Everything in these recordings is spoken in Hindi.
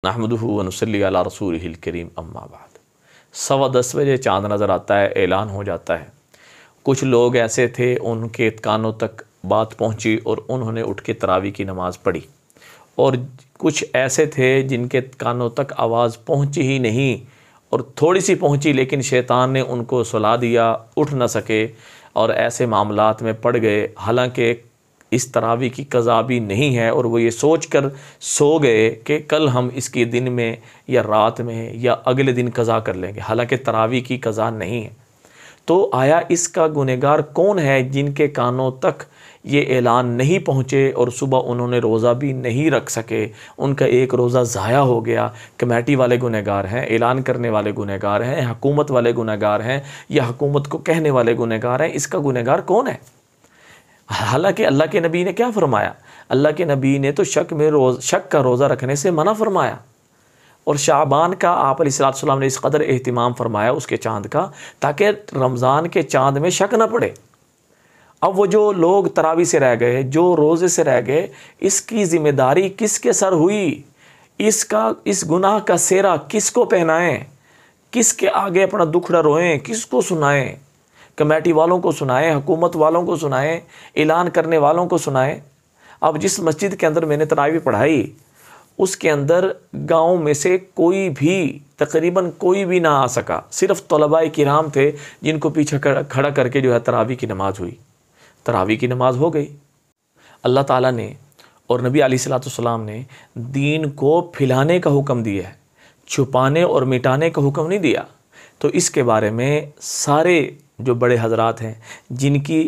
नहमदुहु व नुसल्ली अला रसूलिहिल करीम अम्मा बाद। 10:15 बजे चाँद नज़र आता है, ऐलान हो जाता है। कुछ लोग ऐसे थे उनके कानों तक बात पहुंची और उन्होंने उठ के तरावी की नमाज़ पढ़ी, और कुछ ऐसे थे जिनके कानों तक आवाज़ पहुंची ही नहीं और थोड़ी सी पहुंची लेकिन शैतान ने उनको सुला दिया, उठ न सके और ऐसे मामलात में पड़ गए। हालांकि इस तरावी की क़ज़ा भी नहीं है और वो ये सोच कर सो गए कि कल हम इसकी दिन में या रात में या अगले दिन क़ज़ा कर लेंगे, हालांकि तरावी की क़ज़ा नहीं है। तो आया इसका गुनहगार कौन है जिनके कानों तक ये ऐलान नहीं पहुँचे और सुबह उन्होंने रोज़ा भी नहीं रख सके, उनका एक रोज़ा ज़ाया हो गया। कमेटी वाले गुनहगार हैं, ऐलान करने वाले गुनहगार हैं, हुकूमत वाले गुनहगार हैं या हुकूमत को कहने वाले गुनहगार हैं। इसका गुनहगार कौन है? हालांकि अल्लाह के नबी ने क्या फरमाया? अल्लाह के नबी ने तो शक का रोज़ा रखने से मना फरमाया, और शाबान का आप अलैहिस्सलाम ने इस कदर एहतिमाम फरमाया उसके चाँद का, ताकि रमज़ान के चाँद में शक न पड़े। अब वो जो लोग तरावी से रह गए, जो रोज़े से रह गए, इसकी ज़िम्मेदारी किसके सर हुई? इस गुनाह का सेरा किसको पहनाएं? किसके आगे अपना दुखड़ा रोएं? किसको सुनाएं? कमेटी वालों को सुनाएं, हुकूमत वालों को सुनाएं, ऐलान करने वालों को सुनाएं। अब जिस मस्जिद के अंदर मैंने तरावी पढ़ाई, उसके अंदर गांव में से कोई भी, तकरीबन कोई भी ना आ सका। सिर्फ तलबाए किराम थे जिनको पीछे खड़ा करके जो है तरावी की नमाज़ हुई। तरावी की नमाज़ हो गई। अल्लाह ताला ने और नबी अलैहिस्सलाम ने दीन को फैलाने का हुक्म दिया है, छुपाने और मिटाने का हुक्म नहीं दिया। तो इसके बारे में सारे जो बड़े हजरात हैं, जिनकी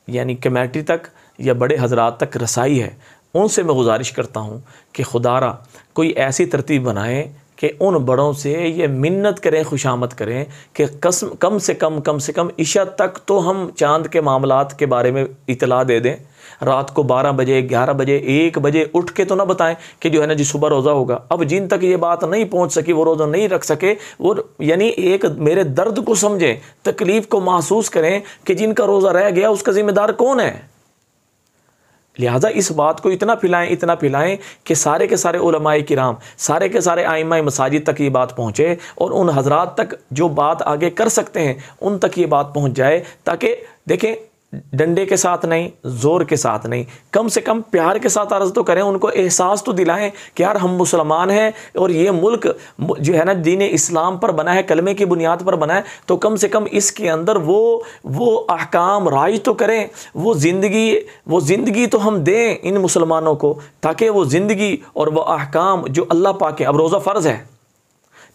यानी कमेटी तक या बड़े हजरात तक रसाई है, उनसे मैं गुजारिश करता हूँ कि खुदारा कोई ऐसी तरतीब बनाएं कि उन बड़ों से ये मिन्नत करें, खुशामद करें कि कम से कम इशा तक तो हम चाँद के मामलात के बारे में इतला दे दें। रात को 12 बजे, 11 बजे, 1 बजे उठ के तो ना बताएं कि जो है ना जी सुबह रोज़ा होगा। अब जिन तक ये बात नहीं पहुंच सकी, वो रोज़ा नहीं रख सके, वो यानी एक मेरे दर्द को समझें, तकलीफ़ को महसूस करें कि जिनका रोज़ा रह गया उसका ज़िम्मेदार कौन है। लिहाजा इस बात को इतना फैलाएं कि सारे के सारे उलमाए किराम, सारे के सारे आइम्मा मसाजिद तक ये बात पहुँचे और उन हजरात तक जो बात आगे कर सकते हैं उन तक ये बात पहुँच जाए, ताकि देखें डंडे के साथ नहीं, ज़ोर के साथ नहीं, कम से कम प्यार के साथ अर्ज़ तो करें, उनको एहसास तो दिलाएं कि यार हम मुसलमान हैं और ये मुल्क जो है ना दीन इस्लाम पर बना है, कलमे की बुनियाद पर बना है। तो कम से कम इसके अंदर वो अहकाम राइज तो करें, वो ज़िंदगी तो हम दें इन मुसलमानों को, ताकि वो ज़िंदगी और वह अहकाम जो अल्लाह पाक के। अब रोज़ा फ़र्ज़ है,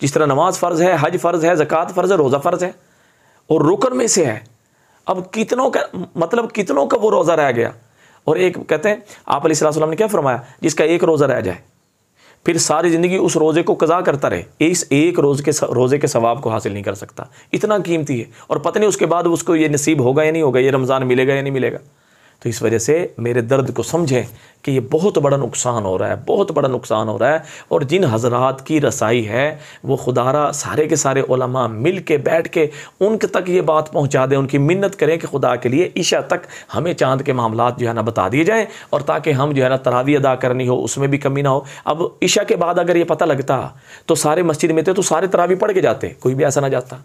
जिस तरह नमाज फ़र्ज़ है, हज फ़र्ज़ है, ज़कात फ़र्ज़ है, रोज़ा फ़र्ज़ है और रुकन में से है। अब कितनों का वो रोज़ा रह गया। और एक कहते हैं आप अलैहिस्सलाम ने क्या फरमाया, जिसका एक रोज़ा रह जाए फिर सारी ज़िंदगी उस रोज़े को कज़ा करता रहे, इस एक रोज़े के सवाब को हासिल नहीं कर सकता। इतना कीमती है और पता नहीं उसके बाद उसको ये नसीब होगा या नहीं होगा, ये रमज़ान मिलेगा या नहीं मिलेगा। तो इस वजह से मेरे दर्द को समझें कि ये बहुत बड़ा नुकसान हो रहा है, बहुत बड़ा नुकसान हो रहा है। और जिन हजरात की रसाई है वो खुदारा सारे के सारे उलमा मिल के बैठ के उनके तक ये बात पहुंचा दें, उनकी मिन्नत करें कि खुदा के लिए इशा तक हमें चाँद के मामलात जो है ना बता दिए जाएँ, और ताकि हम जो है ना तरावी अदा करनी हो उसमें भी कमी ना हो। अब इशा के बाद अगर ये पता लगता तो सारे मस्जिद में थे तो सारे तरावी पढ़ के जाते, कोई भी ऐसा ना जाता,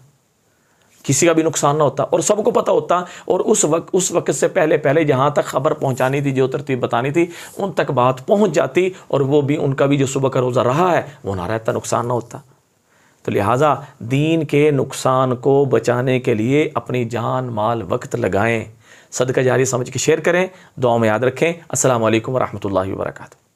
किसी का भी नुकसान ना होता और सबको पता होता। और उस वक्त से पहले जहाँ तक ख़बर पहुँचानी थी, जो तरतीब बतानी थी, उन तक बात पहुँच जाती और वो भी उनका भी जो सुबह का रोज़ा रहा है वो ना रहता, नुकसान ना होता। तो लिहाजा दीन के नुकसान को बचाने के लिए अपनी जान माल वक्त लगाएं, सदका जारी समझ के शेयर करें, दुआ में याद रखें। अस्सलामु अलैकुम व रहमतुल्लाहि व बरकातुहू।